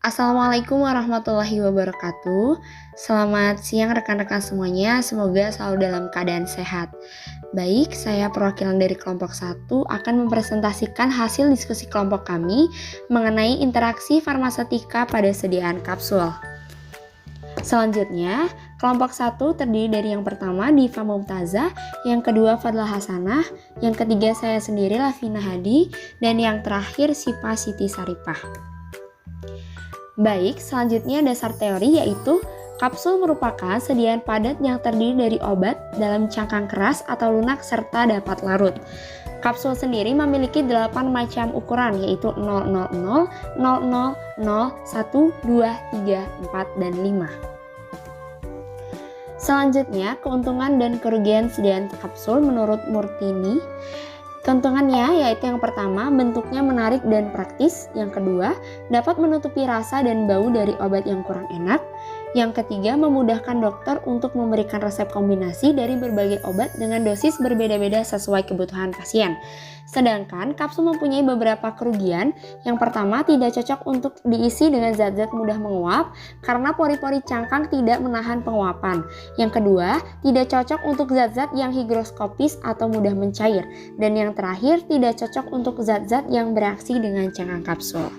Assalamualaikum warahmatullahi wabarakatuh. Selamat siang rekan-rekan semuanya, semoga selalu dalam keadaan sehat. Baik, saya perwakilan dari kelompok 1 akan mempresentasikan hasil diskusi kelompok kami mengenai interaksi farmasetika pada sediaan kapsul. Selanjutnya, kelompok 1 terdiri dari yang pertama Diva Mumtazah, yang kedua Fadlah Hasanah, yang ketiga saya sendiri Lavina Hadi, dan yang terakhir Sipa Siti Saripah. Baik, selanjutnya dasar teori yaitu kapsul merupakan sediaan padat yang terdiri dari obat dalam cangkang keras atau lunak serta dapat larut. Kapsul sendiri memiliki 8 macam ukuran yaitu 000, 00, 0, 1, 2, 3, 4, dan 5. Selanjutnya, keuntungan dan kerugian sediaan kapsul menurut Murtini. Keuntungannya yaitu yang pertama, bentuknya menarik dan praktis. Yang kedua, dapat menutupi rasa dan bau dari obat yang kurang enak. Yang ketiga, memudahkan dokter untuk memberikan resep kombinasi dari berbagai obat dengan dosis berbeda-beda sesuai kebutuhan pasien. Sedangkan kapsul mempunyai beberapa kerugian. Yang pertama, tidak cocok untuk diisi dengan zat-zat mudah menguap karena pori-pori cangkang tidak menahan penguapan. Yang kedua, tidak cocok untuk zat-zat yang higroskopis atau mudah mencair. Dan yang terakhir, tidak cocok untuk zat-zat yang bereaksi dengan cangkang kapsul.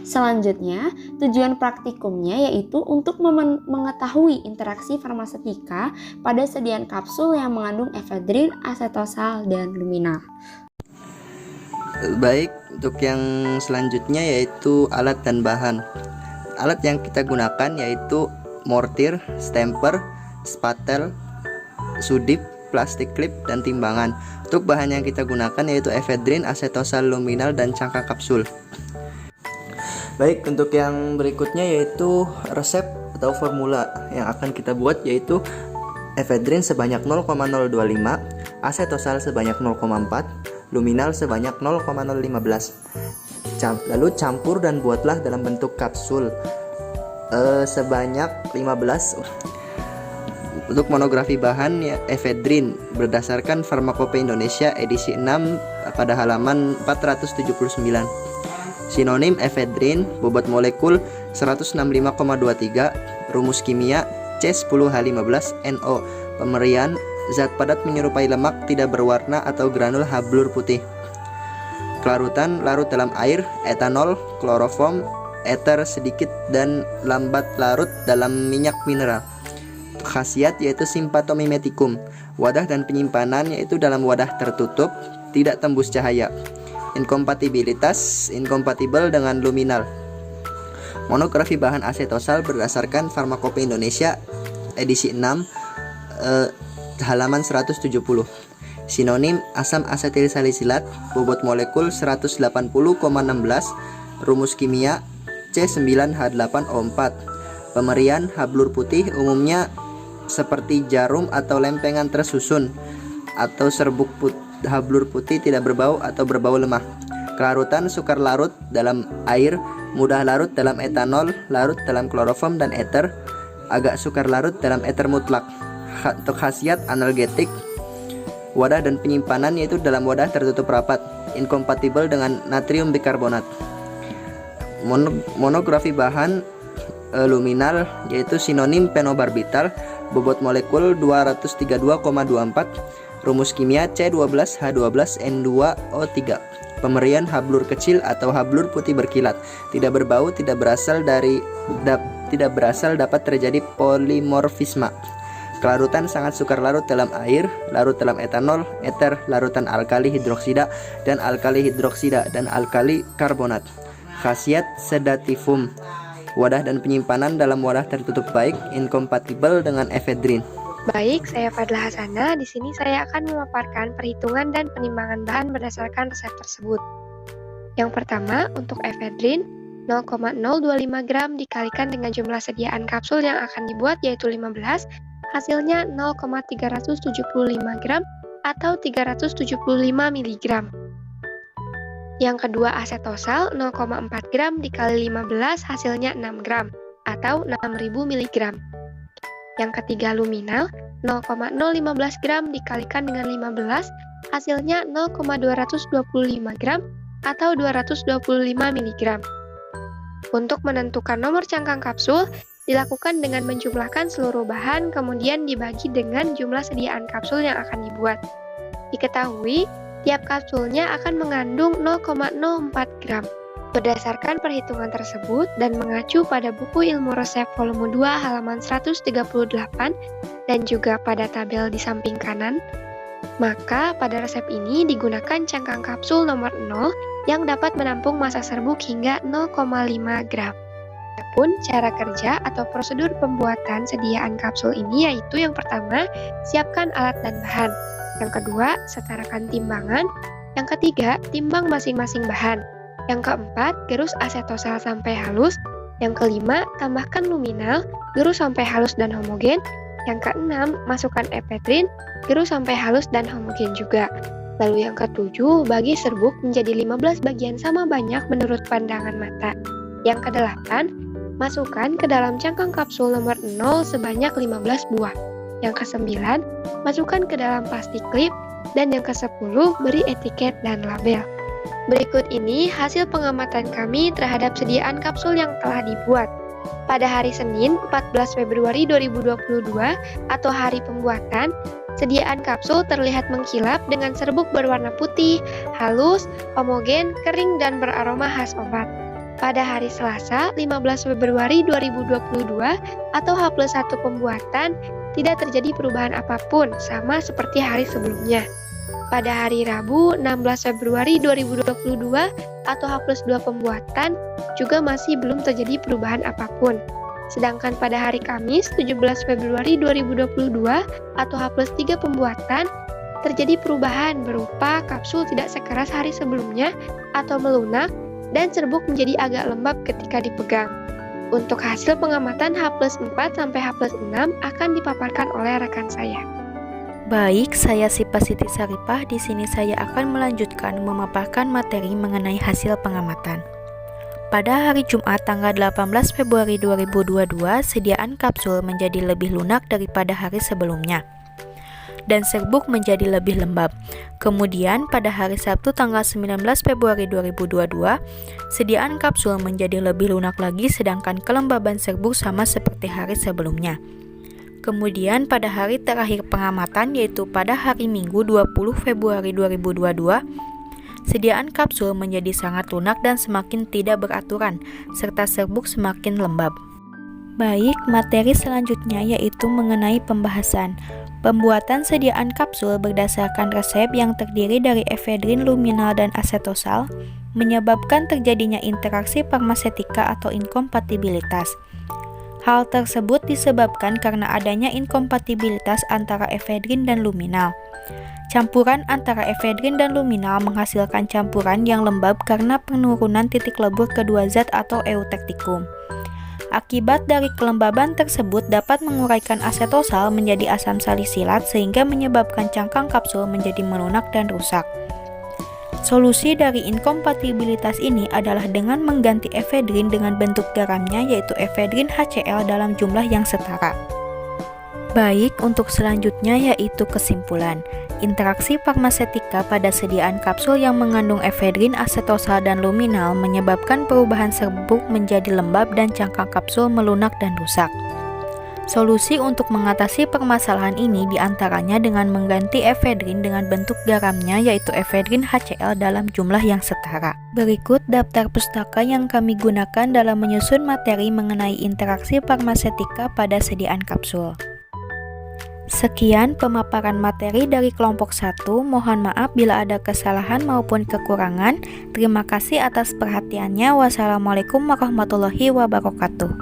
Selanjutnya, tujuan praktikumnya yaitu untuk mengetahui interaksi farmasetika pada sediaan kapsul yang mengandung efedrin, asetosal, dan luminal. Baik, untuk yang selanjutnya yaitu alat dan bahan. Alat yang kita gunakan yaitu mortir, stamper, spatel, sudip, plastik klip, dan timbangan. Untuk bahan yang kita gunakan yaitu efedrin, asetosal, luminal, dan cangkang kapsul. Baik, untuk yang berikutnya yaitu resep atau formula yang akan kita buat yaitu efedrin sebanyak 0,025, asetosal sebanyak 0,4, luminal sebanyak 0,015. Lalu campur dan buatlah dalam bentuk kapsul sebanyak 15. Untuk monografi bahan ya, efedrin berdasarkan Farmakope Indonesia edisi 6 pada halaman 479. Sinonim efedrin, bobot molekul 165,23, rumus kimia C10H15NO. Pemberian zat padat menyerupai lemak, tidak berwarna atau granul hablur putih. Kelarutan larut dalam air, etanol, kloroform, eter sedikit dan lambat larut dalam minyak mineral. Khasiat yaitu simpatomimetikum. Wadah dan penyimpanan yaitu dalam wadah tertutup, tidak tembus cahaya. Inkompatibilitas, inkompatibel dengan luminal. Monografi bahan asetosal berdasarkan Farmakope Indonesia edisi 6 halaman 170. Sinonim asam asetil salisilat, bobot molekul 180,16, rumus kimia C9H8O4. Pemberian hablur putih umumnya seperti jarum atau lempengan tersusun atau serbuk hablur putih, tidak berbau atau berbau lemah. Kelarutan sukar larut dalam air, mudah larut dalam etanol, larut dalam kloroform dan eter, agak sukar larut dalam eter mutlak. Untuk khasiat analgetik, wadah dan penyimpanan yaitu dalam wadah tertutup rapat, inkompatibel dengan natrium bikarbonat. Monografi bahan luminal yaitu sinonim penobarbital, bobot molekul 232,24, rumus kimia C12H12N2O3. Pemberian hablur kecil atau hablur putih berkilat, tidak berbau, tidak berasal dapat terjadi polimorfisme. Kelarutan sangat sukar larut dalam air, larut dalam etanol, eter, larutan alkali hidroksida dan alkali hidroksida dan alkali karbonat. Khasiat sedatifum. Wadah dan penyimpanan dalam wadah tertutup baik, inkompatibel dengan efedrin. Baik, saya Fadlah Hasanah. Di sini saya akan memaparkan perhitungan dan penimbangan bahan berdasarkan resep tersebut. Yang pertama, untuk efedrin, 0,025 gram dikalikan dengan jumlah sediaan kapsul yang akan dibuat yaitu 15, hasilnya 0,375 gram atau 375 mg. Yang kedua, asetosal, 0,4 gram dikali 15, hasilnya 6 gram atau 6000 mg. Yang ketiga, luminal, 0,015 gram dikalikan dengan 15, hasilnya 0,225 gram atau 225 mg. Untuk menentukan nomor cangkang kapsul, dilakukan dengan menjumlahkan seluruh bahan, kemudian dibagi dengan jumlah sediaan kapsul yang akan dibuat. Diketahui, tiap kapsulnya akan mengandung 0,04 gram. Berdasarkan perhitungan tersebut dan mengacu pada buku ilmu resep volume 2 halaman 138 dan juga pada tabel di samping kanan, maka pada resep ini digunakan cangkang kapsul nomor 0 yang dapat menampung massa serbuk hingga 0,5 gram. Adapun cara kerja atau prosedur pembuatan sediaan kapsul ini yaitu yang pertama, siapkan alat dan bahan. Yang kedua, setarakan timbangan. Yang ketiga, timbang masing-masing bahan. Yang keempat, gerus asetosal sampai halus. Yang kelima, tambahkan luminal, gerus sampai halus dan homogen. Yang keenam, masukkan efedrin, gerus sampai halus dan homogen juga. Lalu yang ketujuh, bagi serbuk menjadi 15 bagian sama banyak menurut pandangan mata. Yang kedelapan, masukkan ke dalam cangkang kapsul nomor 0 sebanyak 15 buah. Yang kesembilan, masukkan ke dalam plastik klip. Dan yang ke-10, beri etiket dan label. Berikut ini hasil pengamatan kami terhadap sediaan kapsul yang telah dibuat. Pada hari Senin 14 Februari 2022 atau hari pembuatan, sediaan kapsul terlihat mengkilap dengan serbuk berwarna putih, halus, homogen, kering, dan beraroma khas obat. Pada hari Selasa 15 Februari 2022 atau H+1 pembuatan, tidak terjadi perubahan apapun, sama seperti hari sebelumnya. Pada hari Rabu 16 Februari 2022 atau H+2 pembuatan juga masih belum terjadi perubahan apapun. Sedangkan pada hari Kamis 17 Februari 2022 atau H+3 pembuatan terjadi perubahan berupa kapsul tidak sekeras hari sebelumnya atau melunak dan serbuk menjadi agak lembab ketika dipegang. Untuk hasil pengamatan H+4 sampai H+6 akan dipaparkan oleh rekan saya. Baik, saya Sipa Siti Saripah. Di sini saya akan melanjutkan memaparkan materi mengenai hasil pengamatan. Pada hari Jumat tanggal 18 Februari 2022, sediaan kapsul menjadi lebih lunak daripada hari sebelumnya dan serbuk menjadi lebih lembab. Kemudian pada hari Sabtu tanggal 19 Februari 2022, sediaan kapsul menjadi lebih lunak lagi sedangkan kelembaban serbuk sama seperti hari sebelumnya. Kemudian pada hari terakhir pengamatan yaitu pada hari Minggu 20 Februari 2022, sediaan kapsul menjadi sangat lunak dan semakin tidak beraturan, serta serbuk semakin lembab. Baik, materi selanjutnya yaitu mengenai pembahasan. Pembuatan sediaan kapsul berdasarkan resep yang terdiri dari efedrin, luminal, dan asetosal menyebabkan terjadinya interaksi farmasetika atau inkompatibilitas. Hal tersebut disebabkan karena adanya inkompatibilitas antara efedrin dan luminal. Campuran antara efedrin dan luminal menghasilkan campuran yang lembab karena penurunan titik lebur kedua zat atau eutektikum. Akibat dari kelembaban tersebut dapat menguraikan asetosal menjadi asam salisilat sehingga menyebabkan cangkang kapsul menjadi melunak dan rusak. Solusi dari inkompatibilitas ini adalah dengan mengganti efedrin dengan bentuk garamnya yaitu efedrin HCl dalam jumlah yang setara. Baik, untuk selanjutnya yaitu kesimpulan. Interaksi farmasetika pada sediaan kapsul yang mengandung efedrin, asetosal, dan luminal menyebabkan perubahan serbuk menjadi lembab dan cangkang kapsul melunak dan rusak. Solusi untuk mengatasi permasalahan ini diantaranya dengan mengganti efedrin dengan bentuk garamnya yaitu efedrin HCl dalam jumlah yang setara. Berikut daftar pustaka yang kami gunakan dalam menyusun materi mengenai interaksi farmasetika pada sediaan kapsul. Sekian pemaparan materi dari kelompok 1. Mohon maaf bila ada kesalahan maupun kekurangan. Terima kasih atas perhatiannya. Wassalamualaikum warahmatullahi wabarakatuh.